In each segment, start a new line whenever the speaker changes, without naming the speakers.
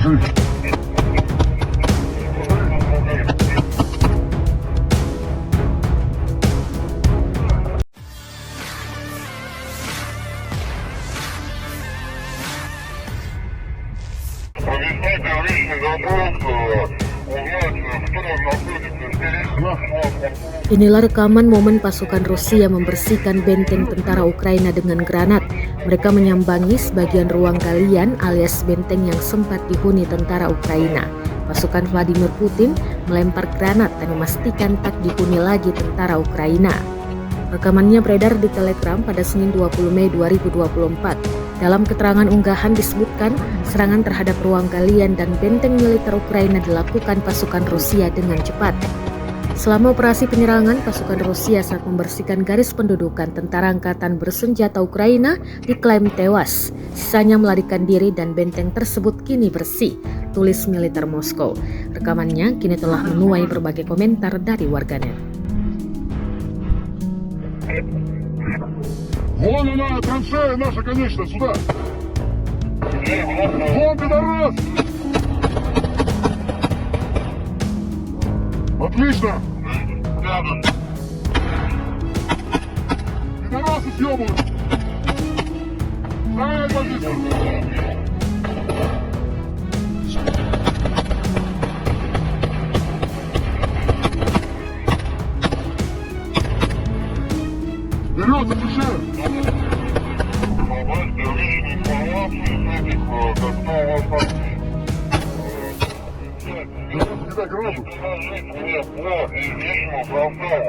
Провести первичный запрос, узнать, кто находится впереди.
Inilah rekaman momen pasukan Rusia membersihkan benteng tentara Ukraina dengan granat. Mereka menyambangi sebagian ruang galian alias benteng yang sempat dihuni tentara Ukraina. Pasukan Vladimir Putin melempar granat dan memastikan tak dihuni lagi tentara Ukraina. Rekamannya beredar di Telegram pada Senin 20 Mei 2024. Dalam keterangan unggahan disebutkan serangan terhadap ruang galian dan benteng militer Ukraina dilakukan pasukan Rusia dengan cepat. Selama operasi penyerangan, pasukan Rusia saat membersihkan garis pendudukan tentara angkatan bersenjata Ukraina diklaim tewas. Sisanya melarikan diri dan benteng tersebut kini bersih, tulis militer Moskow. Rekamannya kini telah menuai berbagai komentar dari warganet.
Вон она, траншея наша, конечно, сюда. Вон, пидорас! Отлично! Пидорасы съебывают! Занять позицию! Вперед, защищаем!
Собрать первичную информацию с этих, кто у вас там.
Кидай гранату!
Предложить мне по известному составу.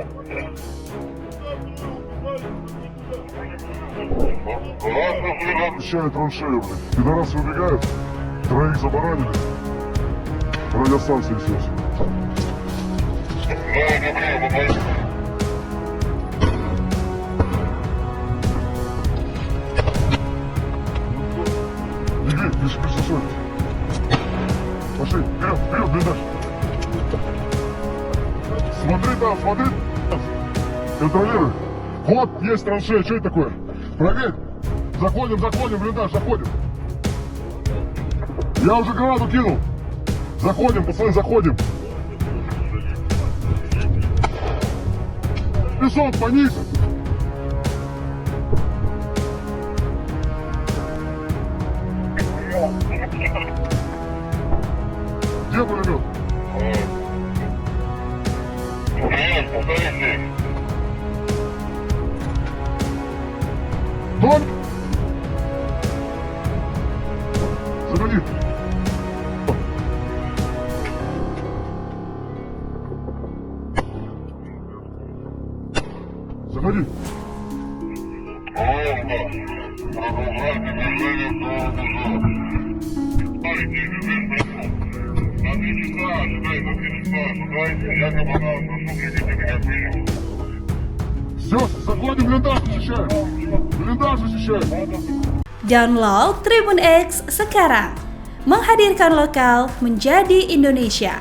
Защищают траншею, блядь. Пидорасы убегают. Троих забаранили. Радиостанция несется. Беги, не присосались. Пошли, вперед, вперед, блиндаж. Смотри там, смотри. Контролируй. Вот, есть траншея, что это такое? Проверь. Заходим, заходим, блиндаж, заходим. Я уже гранату кинул. Заходим, пацаны, заходим. Песок, пониз. Где пулемет?
Повторите.
Дом! Заходи. Заходи.
Продолжайте движение в сторону Бужа. Смотрите, на 3 часа, ожидай, на 3 часа, ожидайте, якобы на наступление как минимум.
Все, заходим, блиндаж защищаем. Блиндаж защищаем.
Download Tribun X sekarang, menghadirkan lokal menjadi Indonesia.